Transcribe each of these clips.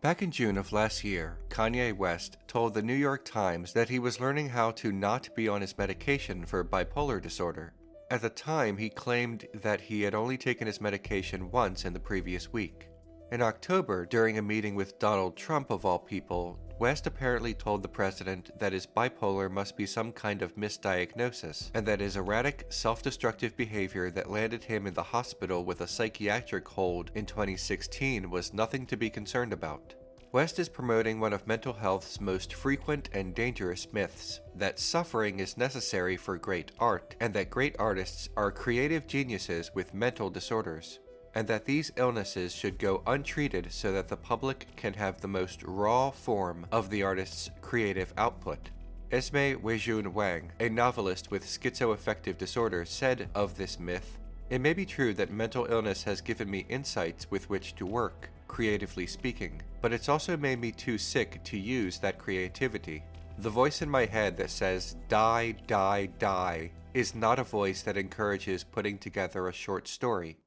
Back in June of last year, Kanye West told the New York Times that he was learning how to not be on his medication for bipolar disorder. At the time, he claimed that he had only taken his medication once in the previous week. In October, during a meeting with Donald Trump of all people, West apparently told the president that his bipolar must be some kind of misdiagnosis, and that his erratic, self-destructive behavior that landed him in the hospital with a psychiatric hold in 2016 was nothing to be concerned about. West is promoting one of mental health's most frequent and dangerous myths, that suffering is necessary for great art, and that great artists are creative geniuses with mental disorders, and that these illnesses should go untreated so that the public can have the most raw form of the artist's creative output. Esme Weijun Wang, a novelist with schizoaffective disorder, said of this myth, "It may be true that mental illness has given me insights with which to work, creatively speaking, but it's also made me too sick to use that creativity. The voice in my head that says, 'Die, die, die,' is not a voice that encourages putting together a short story."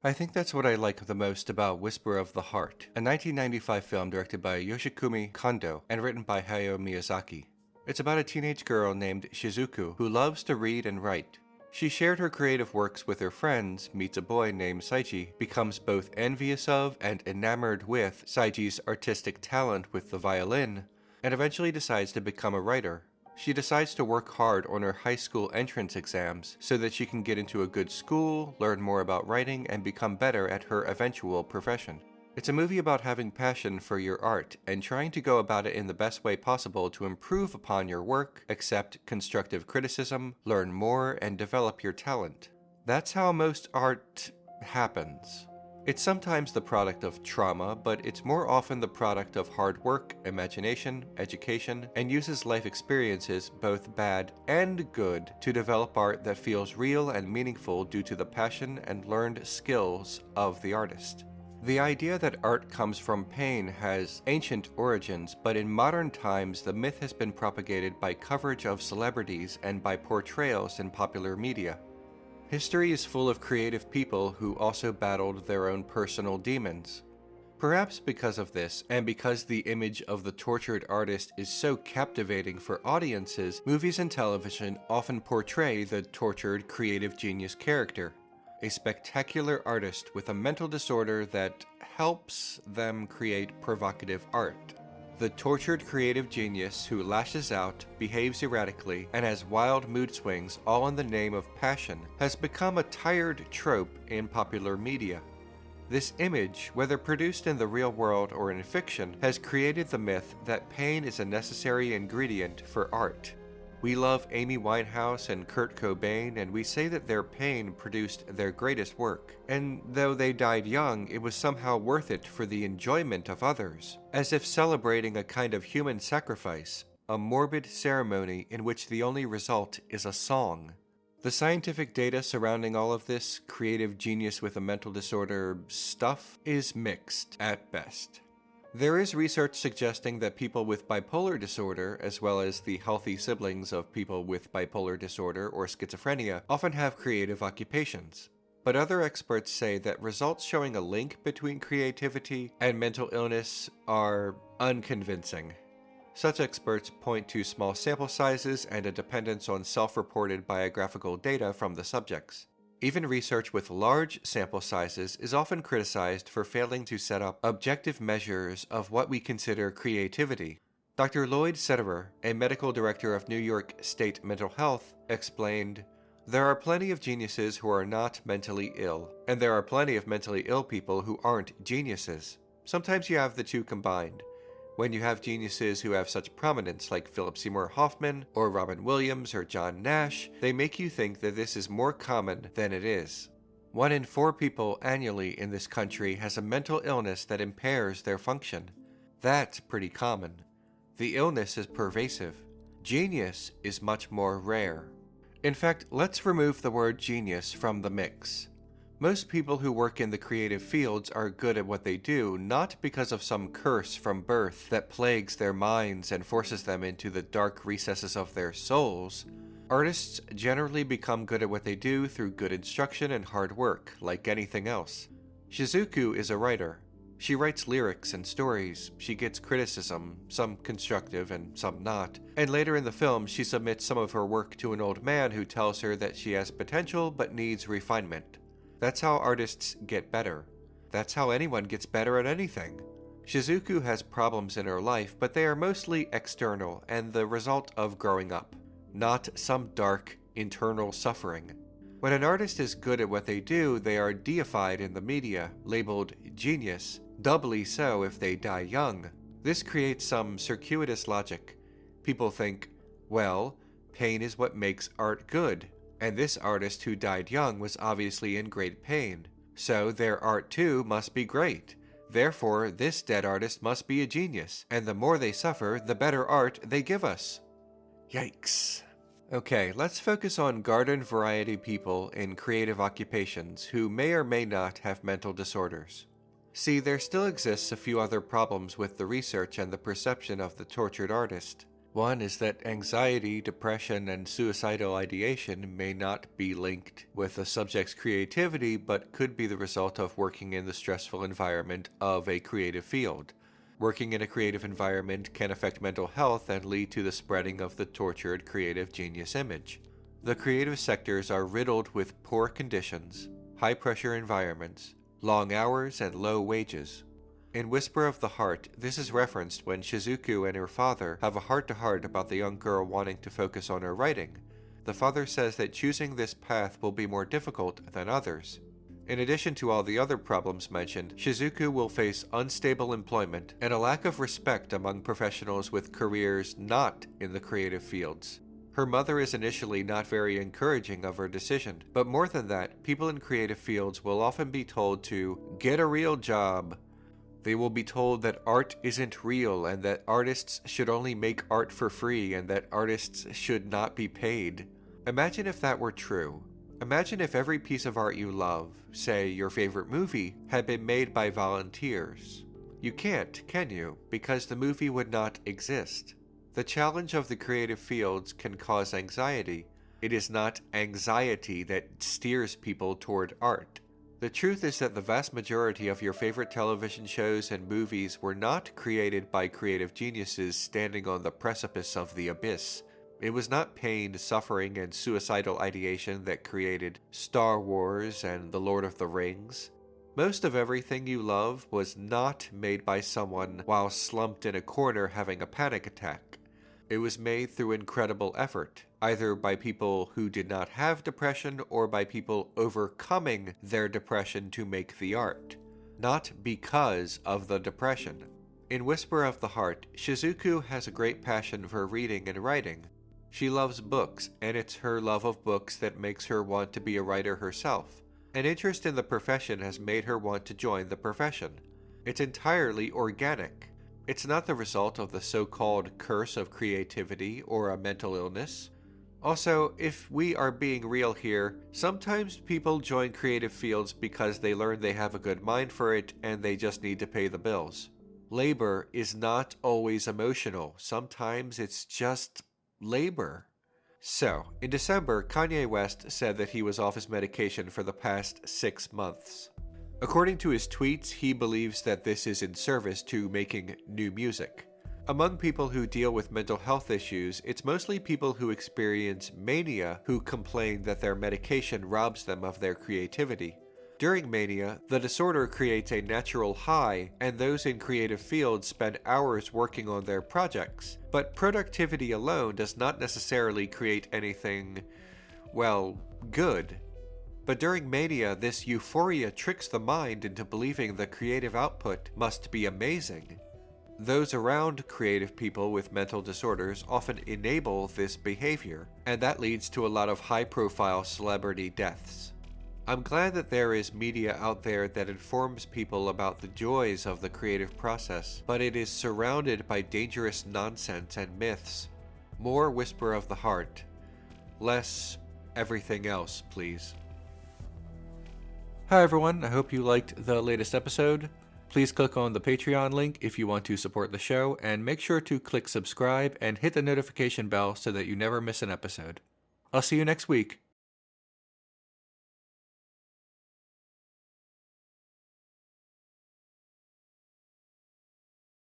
I think that's what I like the most about Whisper of the Heart, a 1995 film directed by Yoshikumi Kondo and written by Hayao Miyazaki. It's about a teenage girl named Shizuku who loves to read and write. She shared her creative works with her friends, meets a boy named Saiji, becomes both envious of and enamored with Saiji's artistic talent with the violin, and eventually decides to become a writer. She decides to work hard on her high school entrance exams so that she can get into a good school, learn more about writing, and become better at her eventual profession. It's a movie about having passion for your art and trying to go about it in the best way possible to improve upon your work, accept constructive criticism, learn more, and develop your talent. That's how most art happens. It's sometimes the product of trauma, but it's more often the product of hard work, imagination, education, and uses life experiences, both bad and good, to develop art that feels real and meaningful due to the passion and learned skills of the artist. The idea that art comes from pain has ancient origins, but in modern times the myth has been propagated by coverage of celebrities and by portrayals in popular media. History is full of creative people who also battled their own personal demons. Perhaps because of this, and because the image of the tortured artist is so captivating for audiences, movies and television often portray the tortured creative genius character, a spectacular artist with a mental disorder that helps them create provocative art. The tortured creative genius who lashes out, behaves erratically, and has wild mood swings all in the name of passion has become a tired trope in popular media. This image, whether produced in the real world or in fiction, has created the myth that pain is a necessary ingredient for art. We love Amy Winehouse and Kurt Cobain, and we say that their pain produced their greatest work. And though they died young, it was somehow worth it for the enjoyment of others, as if celebrating a kind of human sacrifice, a morbid ceremony in which the only result is a song. The scientific data surrounding all of this creative genius with a mental disorder stuff is mixed at best. There is research suggesting that people with bipolar disorder, as well as the healthy siblings of people with bipolar disorder or schizophrenia, often have creative occupations. But other experts say that results showing a link between creativity and mental illness are unconvincing. Such experts point to small sample sizes and a dependence on self-reported biographical data from the subjects. Even research with large sample sizes is often criticized for failing to set up objective measures of what we consider creativity. Dr. Lloyd Sederer, a medical director of New York State Mental Health, explained, "There are plenty of geniuses who are not mentally ill, and there are plenty of mentally ill people who aren't geniuses. Sometimes you have the two combined. When you have geniuses who have such prominence like Philip Seymour Hoffman, or Robin Williams, or John Nash, they make you think that this is more common than it is. 1 in 4 people annually in this country has a mental illness that impairs their function. That's pretty common. The illness is pervasive. Genius is much more rare." In fact, let's remove the word genius from the mix. Most people who work in the creative fields are good at what they do, not because of some curse from birth that plagues their minds and forces them into the dark recesses of their souls. Artists generally become good at what they do through good instruction and hard work, like anything else. Shizuku is a writer. She writes lyrics and stories, she gets criticism, some constructive and some not, and later in the film she submits some of her work to an old man who tells her that she has potential but needs refinement. That's how artists get better. That's how anyone gets better at anything. Shizuku has problems in her life, but they are mostly external and the result of growing up, not some dark, internal suffering. When an artist is good at what they do, they are deified in the media, labeled genius, doubly so if they die young. This creates some circuitous logic. People think, well, pain is what makes art good, and this artist who died young was obviously in great pain, so their art too must be great. Therefore, this dead artist must be a genius, and the more they suffer, the better art they give us. Yikes. Okay, let's focus on garden variety people in creative occupations who may or may not have mental disorders. See, there still exists a few other problems with the research and the perception of the tortured artist. One is that anxiety, depression, and suicidal ideation may not be linked with a subject's creativity, but could be the result of working in the stressful environment of a creative field. Working in a creative environment can affect mental health and lead to the spreading of the tortured creative genius image. The creative sectors are riddled with poor conditions, high-pressure environments, long hours, and low wages. In Whisper of the Heart, this is referenced when Shizuku and her father have a heart-to-heart about the young girl wanting to focus on her writing. The father says that choosing this path will be more difficult than others. In addition to all the other problems mentioned, Shizuku will face unstable employment and a lack of respect among professionals with careers not in the creative fields. Her mother is initially not very encouraging of her decision, but more than that, people in creative fields will often be told to get a real job. They will be told that art isn't real and that artists should only make art for free and that artists should not be paid. Imagine if that were true. Imagine if every piece of art you love, say your favorite movie, had been made by volunteers. You can't, can you? Because the movie would not exist. The challenge of the creative fields can cause anxiety. It is not anxiety that steers people toward art. The truth is that the vast majority of your favorite television shows and movies were not created by creative geniuses standing on the precipice of the abyss. It was not pain, suffering, and suicidal ideation that created Star Wars and The Lord of the Rings. Most of everything you love was not made by someone while slumped in a corner having a panic attack. It was made through incredible effort, either by people who did not have depression or by people overcoming their depression to make the art, not because of the depression. In Whisper of the Heart, Shizuku has a great passion for reading and writing. She loves books, and it's her love of books that makes her want to be a writer herself. An interest in the profession has made her want to join the profession. It's entirely organic. It's not the result of the so-called curse of creativity or a mental illness. Also, if we are being real here, sometimes people join creative fields because they learn they have a good mind for it and they just need to pay the bills. Labor is not always emotional. Sometimes it's just labor. So, in December, Kanye West said that he was off his medication for the past 6 months. According to his tweets, he believes that this is in service to making new music. Among people who deal with mental health issues, it's mostly people who experience mania who complain that their medication robs them of their creativity. During mania, the disorder creates a natural high, and those in creative fields spend hours working on their projects. But productivity alone does not necessarily create anything, well, good. But during mania, this euphoria tricks the mind into believing the creative output must be amazing. Those around creative people with mental disorders often enable this behavior, and that leads to a lot of high-profile celebrity deaths. I'm glad that there is media out there that informs people about the joys of the creative process, but it is surrounded by dangerous nonsense and myths. More Whisper of the Heart. Less everything else, please. Hi everyone, I hope you liked the latest episode. Please click on the Patreon link if you want to support the show, and make sure to click subscribe and hit the notification bell so that you never miss an episode. I'll see you next week.